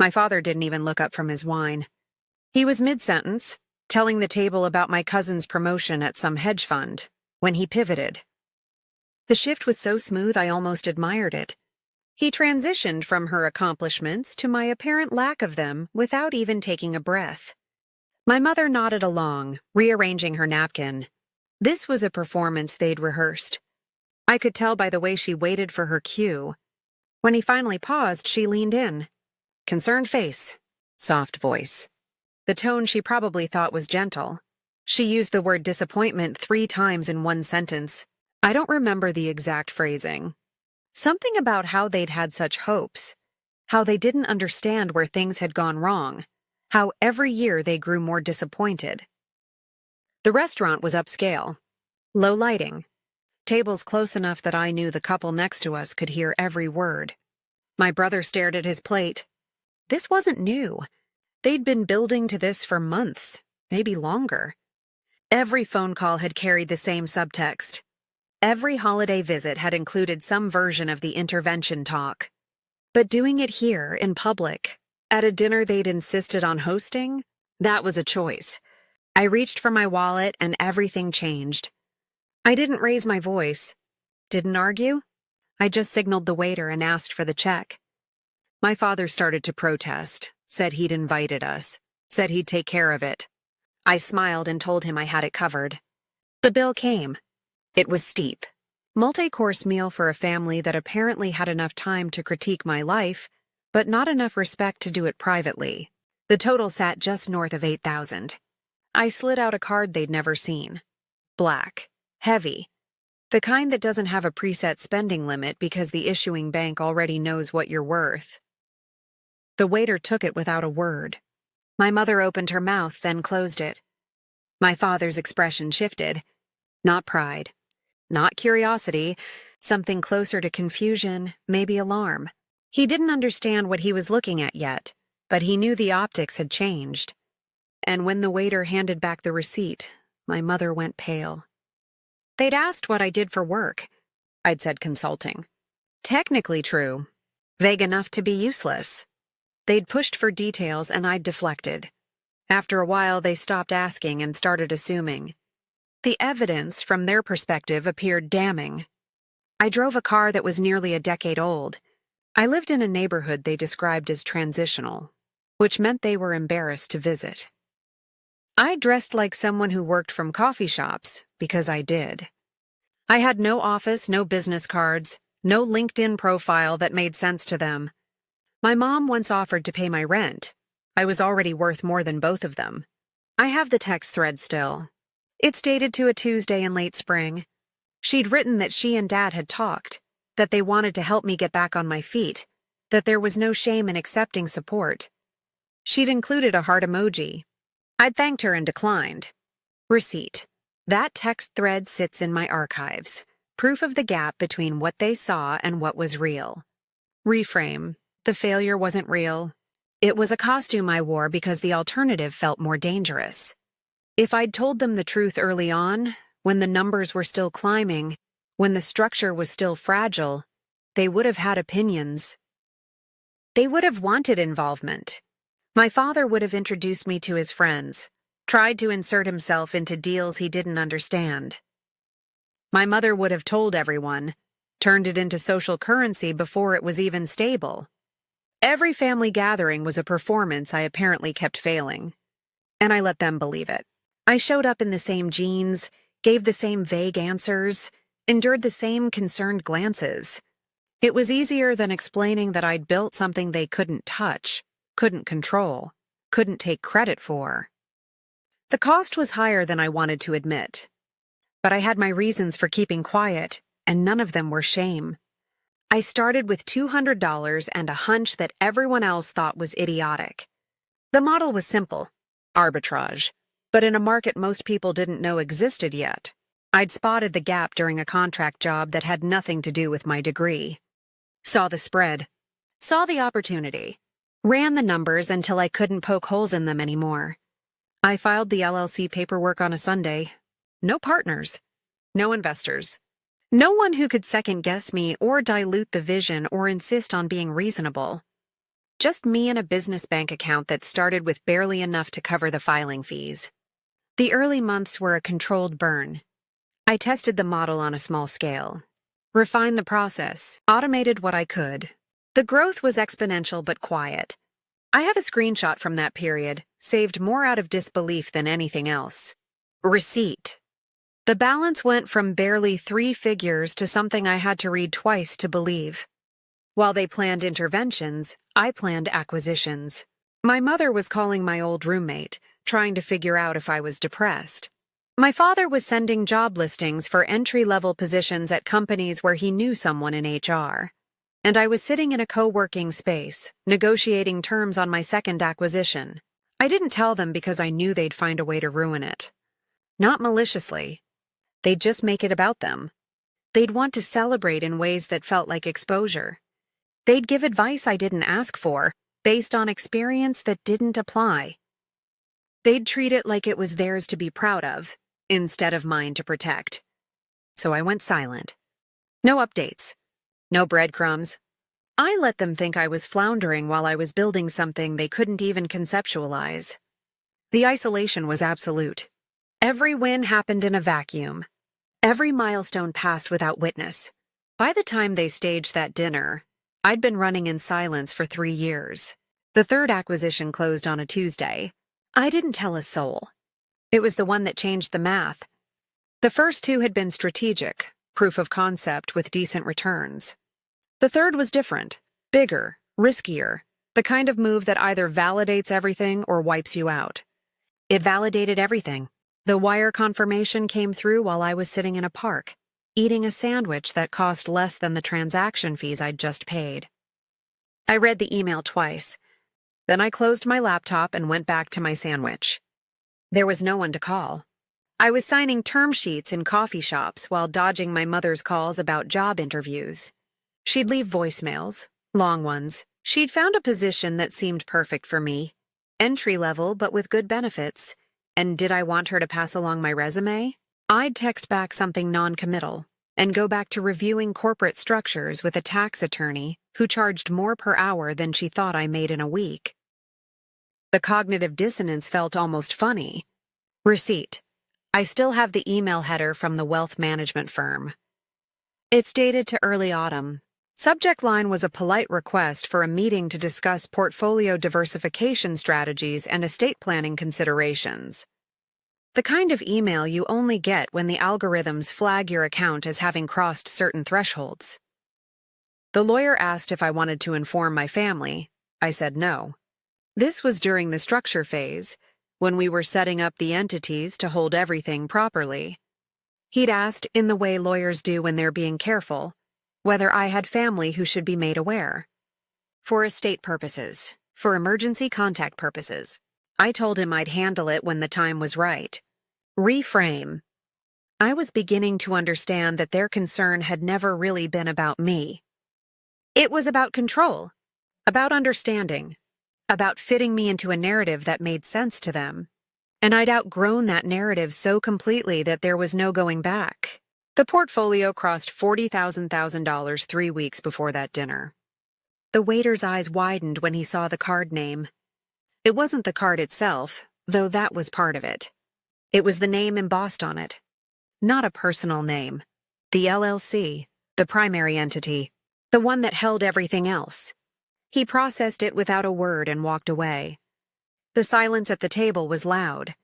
My father didn't even look up from his wine. He was mid-sentence, telling the table about my cousin's promotion at some hedge fund, when he pivoted. The shift was so smooth I almost admired it. He transitioned from her accomplishments to my apparent lack of them without even taking a breath. My mother nodded along, rearranging her napkin. This was a performance they'd rehearsed. I could tell by the way she waited for her cue. When he finally paused, she leaned in. Concerned face, soft voice. The tone she probably thought was gentle. She used the word disappointment 3 times in one sentence. I don't remember the exact phrasing. Something about how they'd had such hopes, how they didn't understand where things had gone wrong, how every year they grew more disappointed. The restaurant was upscale. Low lighting. Tables close enough that I knew the couple next to us could hear every word. My brother stared at his plate. This wasn't new. They'd been building to this for months, maybe longer. Every phone call had carried the same subtext. Every holiday visit had included some version of the intervention talk. But doing it here, in public, at a dinner they'd insisted on hosting, that was a choice. I reached for my wallet and everything changed. I didn't raise my voice. Didn't argue. I just signaled the waiter and asked for the check. My father started to protest, said he'd invited us, said he'd take care of it. I smiled and told him I had it covered. The bill came. It was steep. Multi-course meal for a family that apparently had enough time to critique my life, but not enough respect to do it privately. The total sat just north of $8,000. I slid out a card they'd never seen. Black. Heavy. The kind that doesn't have a preset spending limit because the issuing bank already knows what you're worth. The waiter took it without a word. My mother opened her mouth, then closed it. My father's expression shifted. Not pride. Not curiosity. Something closer to confusion, maybe alarm. He didn't understand what he was looking at yet, but he knew the optics had changed. And when the waiter handed back the receipt, my mother went pale. They'd asked what I did for work. I'd said consulting. Technically true. Vague enough to be useless. They'd pushed for details and I'd deflected. After a while, they stopped asking and started assuming. The evidence, from their perspective, appeared damning. I drove a car that was nearly a decade old. I lived in a neighborhood they described as transitional, which meant they were embarrassed to visit. I dressed like someone who worked from coffee shops, because I did. I had no office, no business cards, no LinkedIn profile that made sense to them. My mom once offered to pay my rent. I was already worth more than both of them. I have the text thread still. It's dated to a Tuesday in late spring. She'd written that she and Dad had talked, that they wanted to help me get back on my feet, that there was no shame in accepting support. She'd included a heart emoji. I'd thanked her and declined. Receipt. That text thread sits in my archives, proof of the gap between what they saw and what was real. Reframe. The failure wasn't real. It was a costume I wore because the alternative felt more dangerous. If I'd told them the truth early on, when the numbers were still climbing, when the structure was still fragile, they would have had opinions. They would have wanted involvement. My father would have introduced me to his friends, tried to insert himself into deals he didn't understand. My mother would have told everyone, turned it into social currency before it was even stable. Every family gathering was a performance I apparently kept failing, and I let them believe it. I showed up in the same jeans, gave the same vague answers, endured the same concerned glances. It was easier than explaining that I'd built something they couldn't touch, couldn't control, couldn't take credit for. The cost was higher than I wanted to admit, but I had my reasons for keeping quiet, and none of them were shame. I started with $200 and a hunch that everyone else thought was idiotic. The model was simple, arbitrage, but in a market most people didn't know existed yet. I'd spotted the gap during a contract job that had nothing to do with my degree. Saw the spread, saw the opportunity, ran the numbers until I couldn't poke holes in them anymore. I filed the LLC paperwork on a Sunday. No partners, no investors. No one who could second-guess me or dilute the vision or insist on being reasonable. Just me and a business bank account that started with barely enough to cover the filing fees. The early months were a controlled burn. I tested the model on a small scale, refined the process, automated what I could. The growth was exponential but quiet. I have a screenshot from that period, saved more out of disbelief than anything else. Receipt. The balance went from barely 3 figures to something I had to read twice to believe. While they planned interventions, I planned acquisitions. My mother was calling my old roommate, trying to figure out if I was depressed. My father was sending job listings for entry-level positions at companies where he knew someone in HR. And I was sitting in a co-working space, negotiating terms on my second acquisition. I didn't tell them because I knew they'd find a way to ruin it. Not maliciously. They'd just make it about them. They'd want to celebrate in ways that felt like exposure. They'd give advice I didn't ask for, based on experience that didn't apply. They'd treat it like it was theirs to be proud of, instead of mine to protect. So I went silent. No updates. No breadcrumbs. I let them think I was floundering while I was building something they couldn't even conceptualize. The isolation was absolute. Every win happened in a vacuum. Every milestone passed without witness. By the time they staged that dinner, I'd been running in silence for 3 years. The third acquisition closed on a Tuesday. I didn't tell a soul. It was the one that changed the math. The first 2 had been strategic, proof of concept with decent returns. The third was different, bigger, riskier, the kind of move that either validates everything or wipes you out. It validated everything. The wire confirmation came through while I was sitting in a park, eating a sandwich that cost less than the transaction fees I'd just paid. I read the email twice. Then I closed my laptop and went back to my sandwich. There was no one to call. I was signing term sheets in coffee shops while dodging my mother's calls about job interviews. She'd leave voicemails, long ones. She'd found a position that seemed perfect for me, entry-level but with good benefits. And did I want her to pass along my resume? I'd text back something non-committal and go back to reviewing corporate structures with a tax attorney who charged more per hour than she thought I made in a week. The cognitive dissonance felt almost funny. Receipt. I still have the email header from the wealth management firm. It's dated to early autumn. Subject line was a polite request for a meeting to discuss portfolio diversification strategies and estate planning considerations. The kind of email you only get when the algorithms flag your account as having crossed certain thresholds. The lawyer asked if I wanted to inform my family. I said no. This was during the structure phase, when we were setting up the entities to hold everything properly. He'd asked, in the way lawyers do when they're being careful, whether I had family who should be made aware. For estate purposes, for emergency contact purposes. I told him I'd handle it when the time was right. Reframe. I was beginning to understand that their concern had never really been about me. It was about control, about understanding, about fitting me into a narrative that made sense to them. And I'd outgrown that narrative so completely that there was no going back. The portfolio crossed $40,000 3 weeks before that dinner. The waiter's eyes widened when he saw the card name. It wasn't the card itself, though that was part of it. It was the name embossed on it. Not a personal name. The LLC, the primary entity, the one that held everything else. He processed it without a word and walked away. The silence at the table was loud.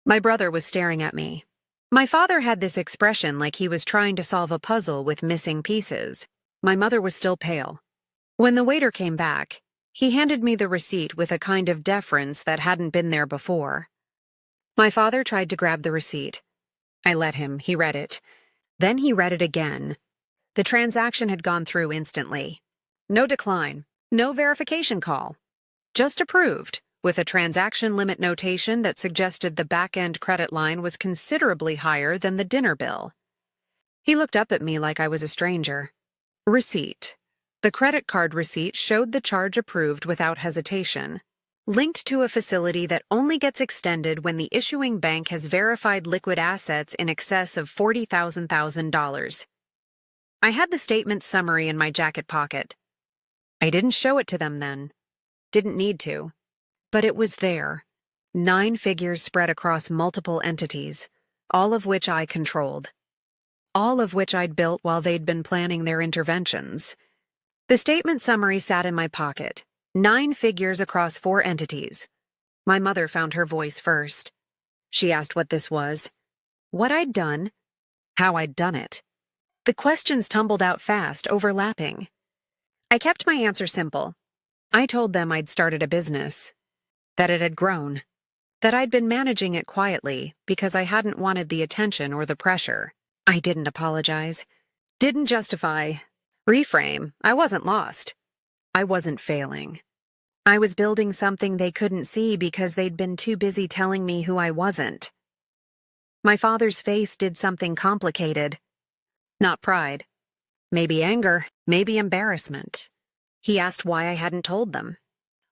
My brother was staring at me. My father had this expression like he was trying to solve a puzzle with missing pieces. My mother was still pale. When the waiter came back, he handed me the receipt with a kind of deference that hadn't been there before. My father tried to grab the receipt. I let him. He read it. Then he read it again. The transaction had gone through instantly. No decline. No verification call. Just approved, with a transaction limit notation that suggested the back-end credit line was considerably higher than the dinner bill. He looked up at me like I was a stranger. Receipt. The credit card receipt showed the charge approved without hesitation, linked to a facility that only gets extended when the issuing bank has verified liquid assets in excess of $40,000. I had the statement summary in my jacket pocket. I didn't show it to them then. Didn't need to. But it was there. 9 figures spread across multiple entities, all of which I controlled. All of which I'd built while they'd been planning their interventions. The statement summary sat in my pocket. 9 figures across 4 entities. My mother found her voice first. She asked what this was, what I'd done, how I'd done it. The questions tumbled out fast, overlapping. I kept my answer simple. I told them I'd started a business, that it had grown, that I'd been managing it quietly because I hadn't wanted the attention or the pressure. I didn't apologize, didn't justify, reframe. I wasn't lost. I wasn't failing. I was building something they couldn't see because they'd been too busy telling me who I wasn't. My father's face did something complicated. Not pride. Maybe anger, maybe embarrassment. He asked why I hadn't told them.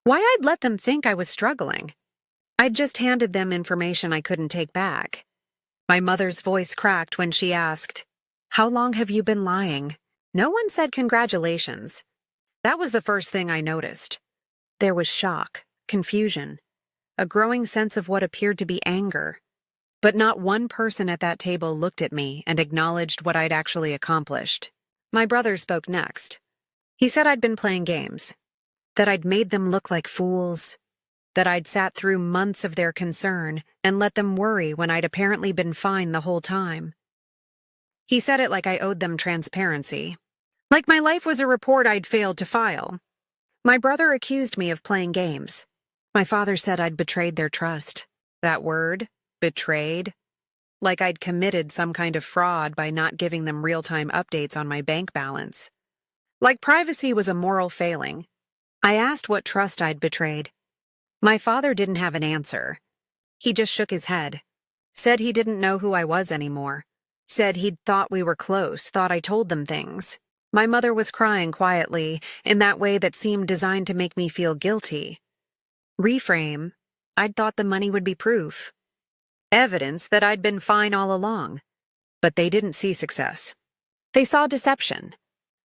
Why I'd let them think I was struggling. I'd just handed them information I couldn't take back. My mother's voice cracked when she asked, "How long have you been lying?" No one said congratulations. That was the first thing I noticed. There was shock, confusion, a growing sense of what appeared to be anger. But not one person at that table looked at me and acknowledged what I'd actually accomplished. My brother spoke next. He said I'd been playing games, that I'd made them look like fools, that I'd sat through months of their concern and let them worry when I'd apparently been fine the whole time. He said it like I owed them transparency, like my life was a report I'd failed to file. My brother accused me of playing games. My father said I'd betrayed their trust. That word, betrayed, like I'd committed some kind of fraud by not giving them real-time updates on my bank balance. Like privacy was a moral failing. I asked what trust I'd betrayed. My father didn't have an answer. He just shook his head, said he didn't know who I was anymore, said he'd thought we were close, thought I told them things. My mother was crying quietly, in that way that seemed designed to make me feel guilty. Reframe, I'd thought the money would be proof. Evidence that I'd been fine all along. But they didn't see success. They saw deception.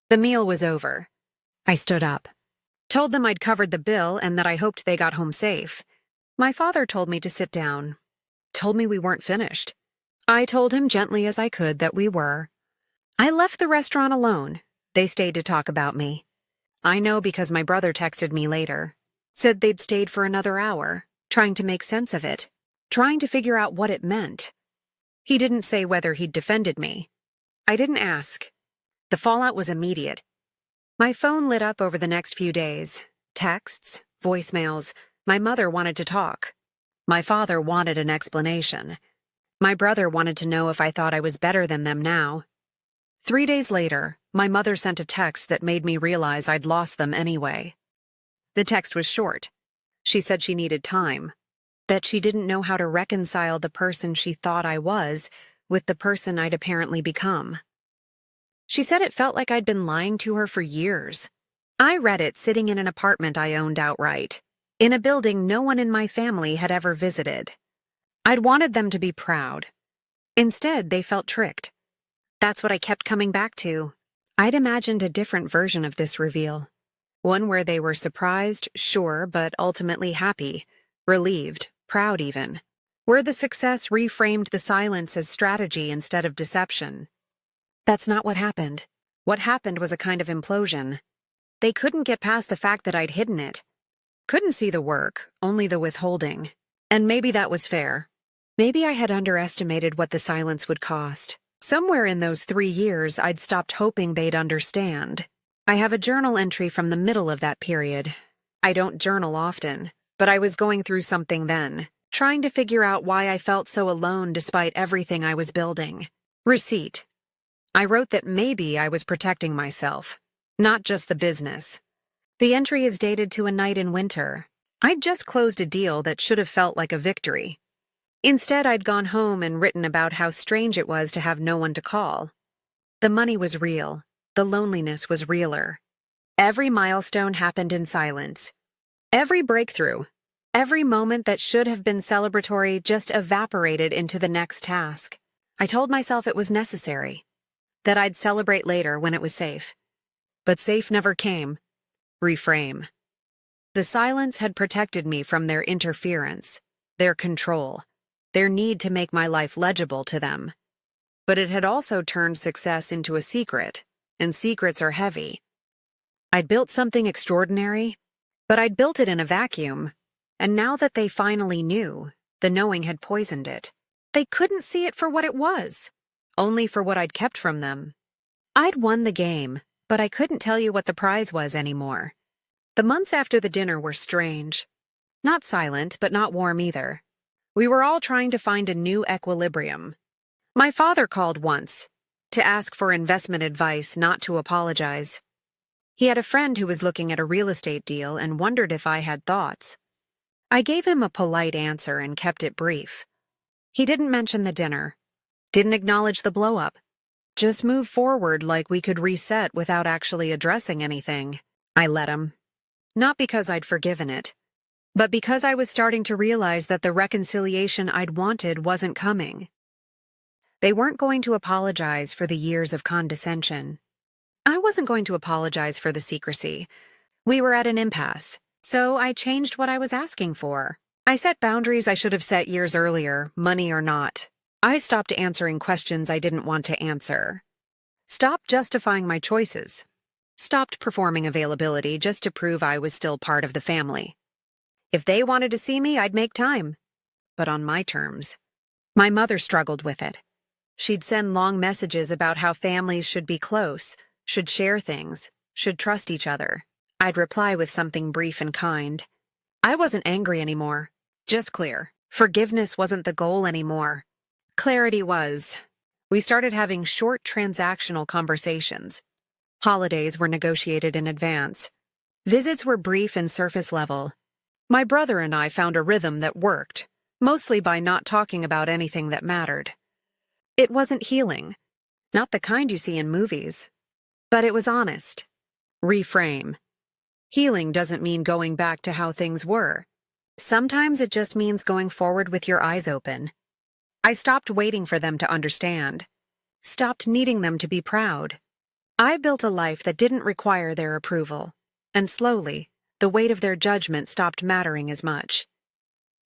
The meal was over. I stood up. Told them I'd covered the bill and that I hoped they got home safe. My father told me to sit down. Told me we weren't finished. I told him gently as I could that we were. I left the restaurant alone. They stayed to talk about me. I know because my brother texted me later. Said they'd stayed for another hour, trying to make sense of it, trying to figure out what it meant. He didn't say whether he'd defended me. I didn't ask. The fallout was immediate. My phone lit up over the next few days. Texts, voicemails. My mother wanted to talk. My father wanted an explanation. My brother wanted to know if I thought I was better than them now. 3 days later, my mother sent a text that made me realize I'd lost them anyway. The text was short. She said she needed time, that she didn't know how to reconcile the person she thought I was with the person I'd apparently become. She said it felt like I'd been lying to her for years. I read it sitting in an apartment I owned outright, in a building no one in my family had ever visited. I'd wanted them to be proud. Instead, they felt tricked. That's what I kept coming back to. I'd imagined a different version of this reveal. One where they were surprised, sure, but ultimately happy, relieved, proud even. Where the success reframed the silence as strategy instead of deception. That's not what happened. What happened was a kind of implosion. They couldn't get past the fact that I'd hidden it. Couldn't see the work, only the withholding. And maybe that was fair. Maybe I had underestimated what the silence would cost. Somewhere in those 3 years, I'd stopped hoping they'd understand. I have a journal entry from the middle of that period. I don't journal often, but I was going through something then, trying to figure out why I felt so alone despite everything I was building. Receipt. I wrote that maybe I was protecting myself, not just the business. The entry is dated to a night in winter. I'd just closed a deal that should have felt like a victory. Instead, I'd gone home and written about how strange it was to have no one to call. The money was real. The loneliness was realer. Every milestone happened in silence. Every breakthrough, every moment that should have been celebratory just evaporated into the next task. I told myself it was necessary, that I'd celebrate later when it was safe. But safe never came. Reframe. The silence had protected me from their interference, their control, their need to make my life legible to them. But it had also turned success into a secret, and secrets are heavy. I'd built something extraordinary, but I'd built it in a vacuum, and now that they finally knew, the knowing had poisoned it. They couldn't see it for what it was, only for what I'd kept from them. I'd won the game, but I couldn't tell you what the prize was anymore. The months after the dinner were strange. Not silent, but not warm either. We were all trying to find a new equilibrium. My father called once, to ask for investment advice, not to apologize. He had a friend who was looking at a real estate deal and wondered if I had thoughts. I gave him a polite answer and kept it brief. He didn't mention the dinner, didn't acknowledge the blow-up, just moved forward like we could reset without actually addressing anything. I let him. Not because I'd forgiven it, but because I was starting to realize that the reconciliation I'd wanted wasn't coming. They weren't going to apologize for the years of condescension. I wasn't going to apologize for the secrecy. We were at an impasse, so I changed what I was asking for. I set boundaries I should have set years earlier, money or not. I stopped answering questions I didn't want to answer. Stopped justifying my choices. Stopped performing availability just to prove I was still part of the family. If they wanted to see me, I'd make time. But on my terms. My mother struggled with it. She'd send long messages about how families should be close, should share things, should trust each other. I'd reply with something brief and kind. I wasn't angry anymore. Just clear. Forgiveness wasn't the goal anymore. Clarity was. We started having short transactional conversations. Holidays were negotiated in advance. Visits were brief and surface level. My brother and I found a rhythm that worked, mostly by not talking about anything that mattered. It wasn't healing, not the kind you see in movies, but it was honest. Reframe. Healing doesn't mean going back to how things were. Sometimes it just means going forward with your eyes open. I stopped waiting for them to understand. Stopped needing them to be proud. I built a life that didn't require their approval, and slowly, the weight of their judgment stopped mattering as much.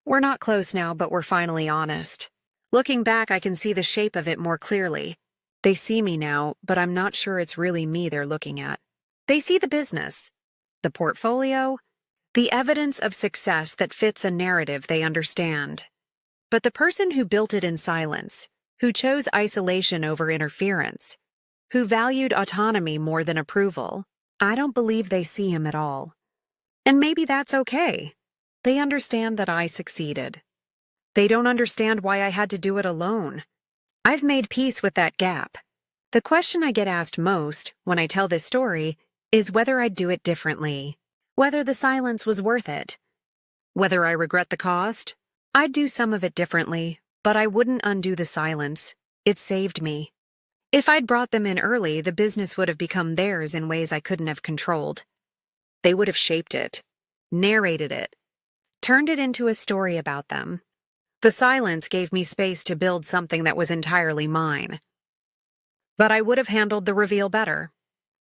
We're not close now, but we're finally honest. Looking back, I can see the shape of it more clearly. They see me now, but I'm not sure it's really me they're looking at. They see the business, the portfolio, the evidence of success that fits a narrative they understand. But the person who built it in silence, who chose isolation over interference, who valued autonomy more than approval, I don't believe they see him at all. And maybe that's okay. They understand that I succeeded. They don't understand why I had to do it alone. I've made peace with that gap. The question I get asked most when I tell this story is whether I'd do it differently, whether the silence was worth it, whether I regret the cost. I'd do some of it differently, but I wouldn't undo the silence. It saved me. If I'd brought them in early, the business would have become theirs in ways I couldn't have controlled. They would have shaped it, narrated it, turned it into a story about them. The silence gave me space to build something that was entirely mine. But I would have handled the reveal better.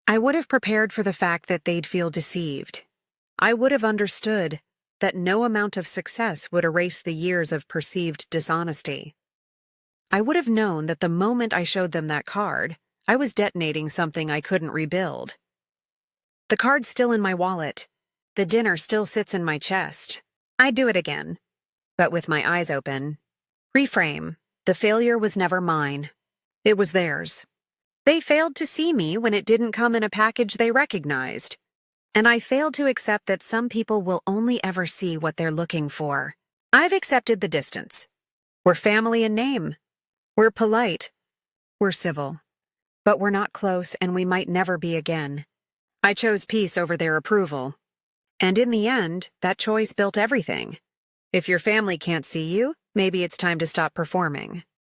I would have prepared for the fact that they'd feel deceived. I would have understood that no amount of success would erase the years of perceived dishonesty. I would have known that the moment I showed them that card, I was detonating something I couldn't rebuild. The card's still in my wallet. The dinner still sits in my chest. I'd do it again, but with my eyes open. Reframe. The failure was never mine. It was theirs. They failed to see me when it didn't come in a package they recognized. And I failed to accept that some people will only ever see what they're looking for. I've accepted the distance. We're family in name. We're polite. We're civil. But we're not close, and we might never be again. I chose peace over their approval. And in the end, that choice built everything. If your family can't see you, maybe it's time to stop performing.